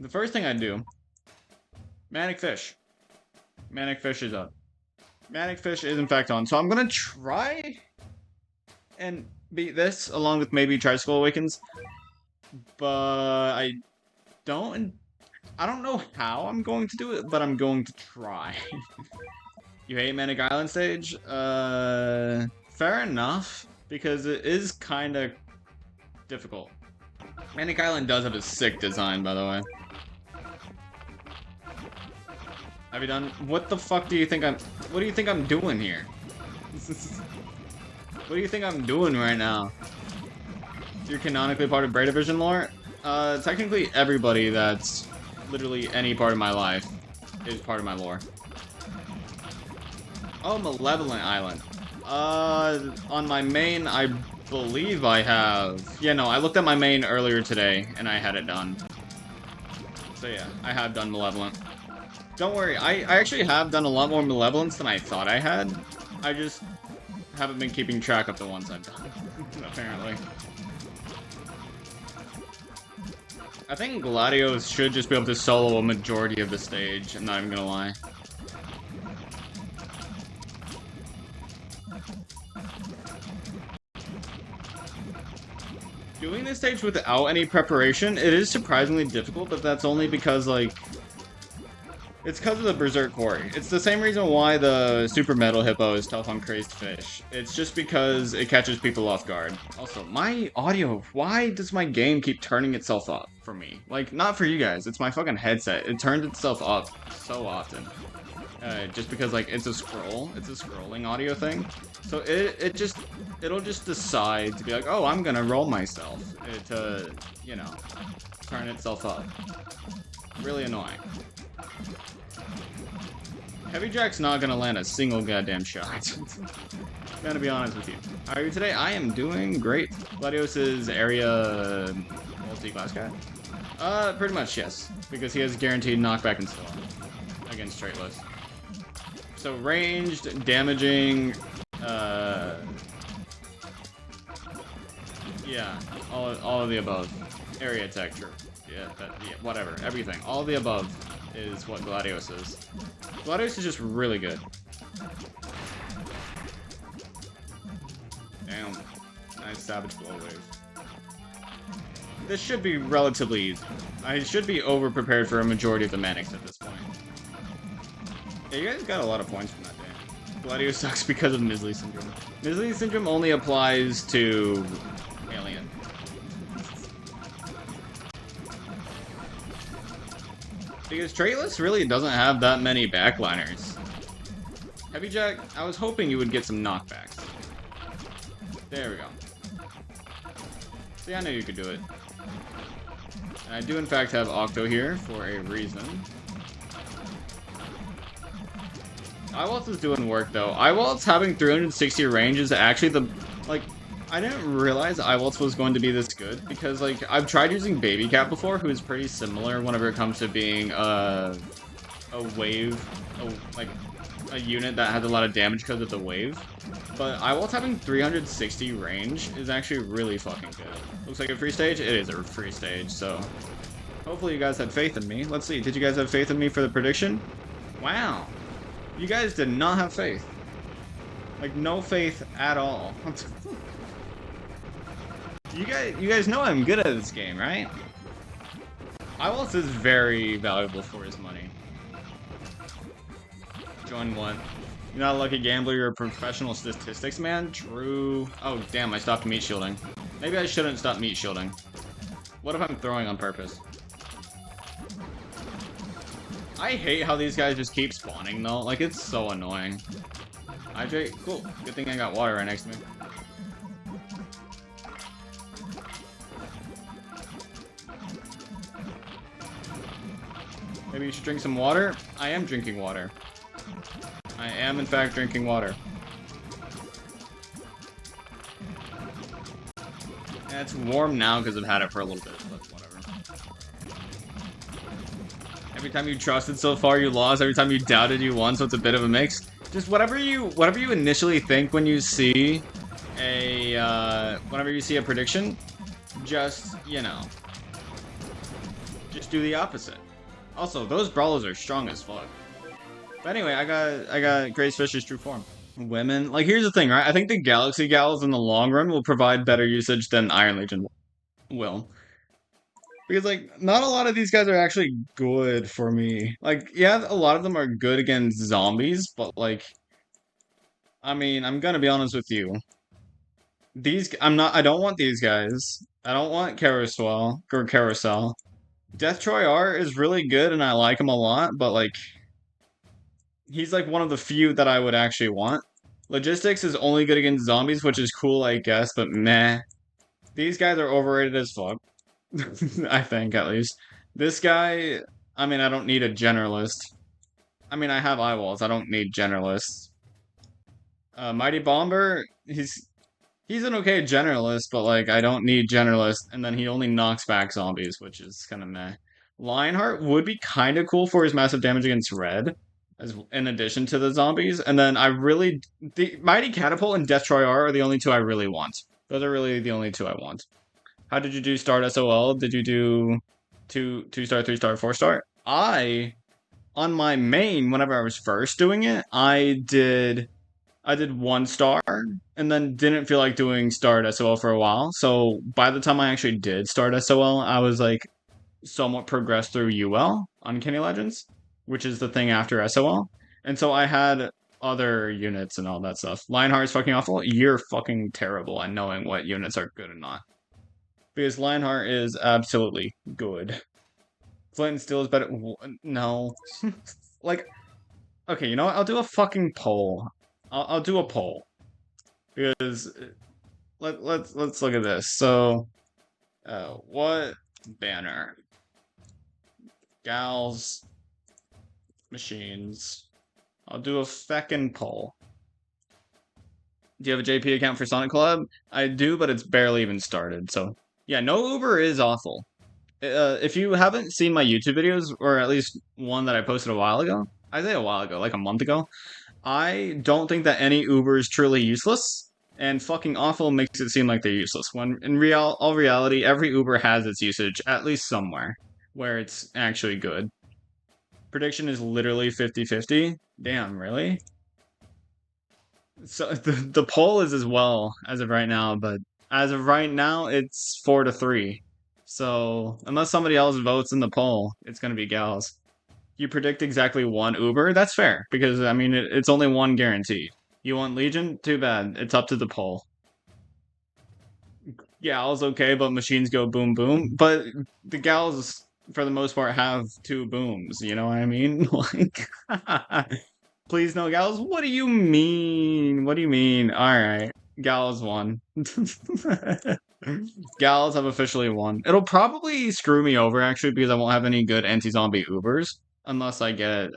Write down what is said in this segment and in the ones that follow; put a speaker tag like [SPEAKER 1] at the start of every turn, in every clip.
[SPEAKER 1] the first thing I do, Manic Fish. Manic Fish is up. Manic Fish is in fact on, so I'm gonna try and beat this along with maybe Tricycle Awakens, but don't, I don't know how I'm going to do it, but I'm going to try. You hate Manic Island stage? Fair enough, because it is kind of difficult. Manic Island does have a sick design, by the way. Have you done? What the fuck do you think what do you think I'm doing here? What do you think I'm doing right now? You're canonically part of Braid Division lore? Technically everybody that's literally any part of my life is part of my lore. Oh, Malevolent Island. On my main, I believe I have... Yeah, no, I looked at my main earlier today, and I had it done. So yeah, I have done Malevolent. Don't worry, I actually have done a lot more Malevolence than I thought I had. I just haven't been keeping track of the ones I've done, apparently. I think Gladios should just be able to solo a majority of the stage, I'm not even gonna lie. Doing this stage without any preparation, it is surprisingly difficult, but that's only because, like, it's because of the Berserk Quarry. It's the same reason why the Super Metal Hippo is tough on Crazed Fish. It's just because it catches people off guard. Also, my audio, why does my game keep turning itself up for me? Like, not for you guys, it's my fucking headset. It turns itself up so often. Just because, like, it's a scrolling audio thing. So it'll just decide to be like, oh, I'm gonna roll myself to, you know, turn itself up. Really annoying. Heavy Jack's not gonna land a single goddamn shot. I'm gonna be honest with you. How are you today? I am doing great. Gladios' area multi-class guy? Pretty much, yes. Because he has guaranteed knockback and storm against straightless. So ranged, damaging, yeah, all of the above. Area attack, true. Yeah, whatever, everything. All of the above is what Gladios is. Gladios is just really good. Damn. Nice Savage Blow Wave. This should be relatively easy. I should be over-prepared for a majority of the Manics at this point. Yeah, you guys got a lot of points from that day. Gladios sucks because of Misley Syndrome. Misley Syndrome only applies to Alien. Because Traitless really doesn't have that many backliners. Heavy Jack, I was hoping you would get some knockbacks. There we go. See, I know you could do it. And I do in fact have Octo here for a reason. Iwaltz is doing work though. Iwaltz having 360 range is actually the, like, I didn't realize Iwaltz was going to be this good because, like, I've tried using Baby Cat before, who is pretty similar whenever it comes to being a wave, like a unit that has a lot of damage because of the wave. But Iwaltz having 360 range is actually really fucking good. Looks like a free stage? It is a free stage, so hopefully you guys had faith in me. Let's see, did you guys have faith in me for the prediction? Wow. You guys did not have faith. Like, no faith at all. You guys know I'm good at this game, right? Iwaltz is very valuable for his money. Join what? You're not a lucky gambler, you're a professional statistics man? True. Oh, damn, I stopped meat shielding. Maybe I shouldn't stop meat shielding. What if I'm throwing on purpose? I hate how these guys just keep spawning, though. Like, it's so annoying. Hydrate? Cool. Good thing I got water right next to me. Maybe you should drink some water? I am drinking water. I am, in fact, drinking water. Yeah, it's warm now because I've had it for a little bit, but whatever. Every time you trusted so far, you lost. Every time you doubted, you won, so it's a bit of a mix. Just whatever you initially think when you see a, whenever you see a prediction, just, you know, Just do the opposite. Also, those brawlers are strong as fuck. But anyway, I got Grace Fisher's true form. Women, like here's the thing, right? I think the Galaxy Gals in the long run will provide better usage than Iron Legion will. Because like not a lot of these guys are actually good for me. Like yeah, a lot of them are good against zombies, but like I mean, I'm gonna be honest with you. I don't want these guys. I don't want Carousel. Death Troy R is really good and I like him a lot, but like he's like one of the few that I would actually want. Logistics is only good against zombies, which is cool, I guess, but meh. These guys are overrated as fuck. I think, at least. This guy, I mean, I don't need a generalist. I mean, I have eye walls. I don't need generalists. Mighty Bomber, he's an okay generalist, but like I don't need generalist, and then he only knocks back zombies, which is kind of meh. Lionheart would be kind of cool for his massive damage against red, as in addition to the zombies. And then the Mighty Catapult and Death Troy are the only two I really want. Those are really the only two I want. How did you do Start SOL? Did you do two star, 3 star, 4 star? On my main, whenever I was first doing it, I did 1 star and then didn't feel like doing Start SOL for a while. So by the time I actually did Start SOL, I was like somewhat progressed through UL on Kenny Legends, which is the thing after SOL. And so I had other units and all that stuff. Lionheart's fucking awful. You're fucking terrible at knowing what units are good and not. Because Lionheart is absolutely good. Flint and Steel is better. No. Like, okay, you know what? I'll do a fucking poll. I'll do a poll. Because let's look at this. So, what banner? Gals, machines. I'll do a feckin' poll. Do you have a JP account for Sonic Club? I do, but it's barely even started. So, yeah, no Uber is awful. If you haven't seen my YouTube videos, or at least one that I posted a while ago, I say a while ago, like a month ago, I don't think that any Uber is truly useless, and fucking awful makes it seem like they're useless. When in all reality, every Uber has its usage, at least somewhere, where it's actually good. Prediction is literally 50-50. Damn, really? So the poll is as well as of right now, but as of right now, it's 4-3. So unless somebody else votes in the poll, it's gonna be gals. You predict exactly one Uber? That's fair, because I mean it's only one guaranteed. You want Legion? Too bad. It's up to the poll. Gals okay, but machines go boom boom. But the gals, for the most part, have 2 booms. You know what I mean? Like, please no gals. What do you mean? What do you mean? All right, gals won. Gals have officially won. It'll probably screw me over actually because I won't have any good anti-zombie Ubers unless I get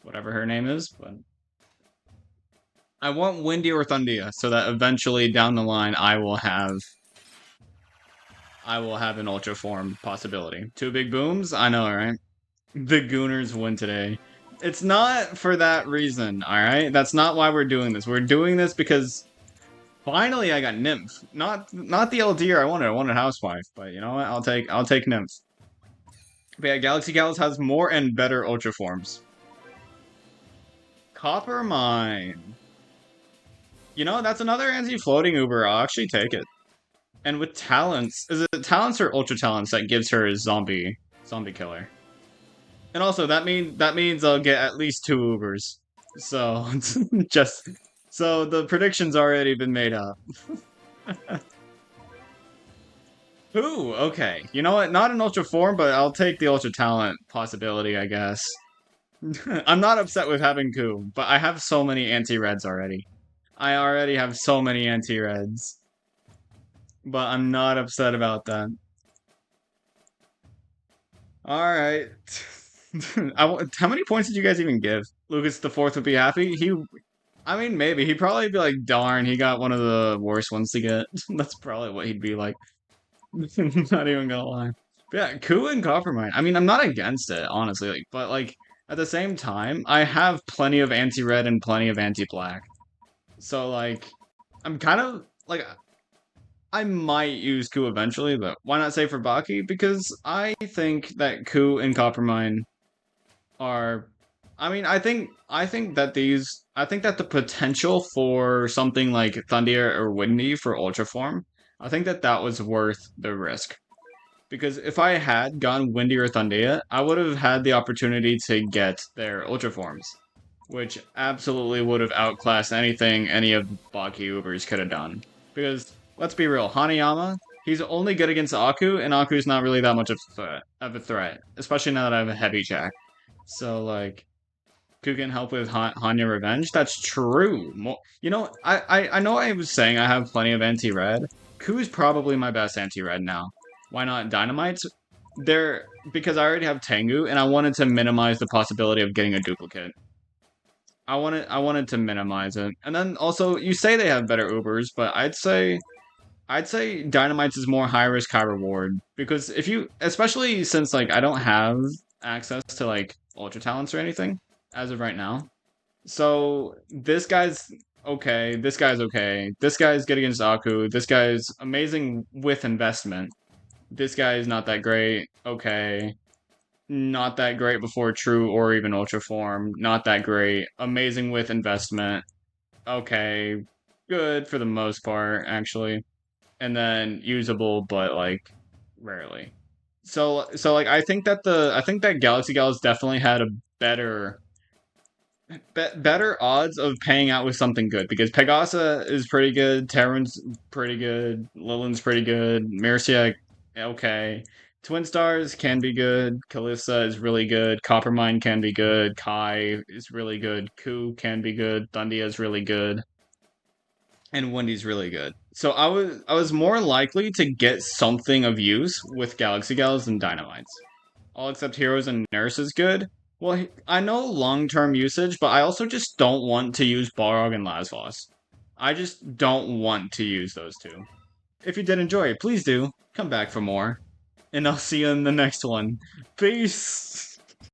[SPEAKER 1] whatever her name is. But I want Windy or Thundia so that eventually down the line I will have an ultra form possibility. 2 big booms? I know, right? The Gooners win today. It's not for that reason, alright? That's not why we're doing this. We're doing this because finally I got Nymph. Not the LDR I wanted Housewife, but you know what? I'll take Nymph. But yeah, Galaxy Gals has more and better ultra forms. Copper Mine. You know, that's another anti-floating Uber. I'll actually take it. And with talents, is it talents or ultra talents that gives her a zombie killer? And also that means I'll get at least 2 Ubers. So so the prediction's already been made up. Ooh, okay. You know what? Not an ultra form, but I'll take the ultra talent possibility, I guess. I'm not upset with having Ku, but I have so many anti-reds already. I already have so many anti-reds. But I'm not upset about that. Alright. How many points did you guys even give? Lucas the Fourth would be happy? I mean, maybe. He'd probably be like, darn, he got one of the worst ones to get. That's probably what he'd be like. Not even gonna lie. But yeah, Ku and Coppermine. I mean, I'm not against it, honestly. Like, but like, at the same time, I have plenty of anti-red and plenty of anti-black. So like, I'm kind of like, I might use Ku eventually, but why not say for Baki? Because I think that Ku and Coppermine are I think that the potential for something like Thundia or Windy for Ultra Form, I think that that was worth the risk. Because if I had gone Windy or Thundia, I would have had the opportunity to get their Ultra Forms, which absolutely would have outclassed anything any of Baki Ubers could have done. Because let's be real, Hanayama, he's only good against Aku, and Aku's not really that much of a threat, especially now that I have a heavy jack. So like, who can help with Hanya Revenge? That's true. I know I was saying I have plenty of anti-red. Ku's probably my best anti-red now. Why not Dynamites? They're because I already have Tengu, and I wanted to minimize the possibility of getting a duplicate. I wanted to minimize it. And then also, you say they have better Ubers, but I'd say Dynamites is more high risk, high reward. Because if you, especially since like I don't have access to like ultra talents or anything as of right now. So this guy's okay. This guy's okay. This guy's good against Aku. This guy's amazing with investment. This guy is not that great. Okay. Not that great before true or even ultra form. Not that great. Amazing with investment. Okay. Good for the most part, actually, and then usable, but like rarely. So like I think that Galaxy Gals definitely had a better better odds of paying out with something good because Pegasa is pretty good, Terran's pretty good, Lillian's pretty good, Mercia okay. Twin Stars can be good, Kalissa is really good, Coppermine can be good, Kai is really good, Ku can be good, Thundia is really good, and Wendy's really good. So I was more likely to get something of use with Galaxy Gals than Dynamites. All except Heroes and Nurse is good. Well, I know long-term usage, but I also just don't want to use Balrog and Lasvos. I just don't want to use those two. If you did enjoy it, please do come back for more. And I'll see you in the next one. Peace!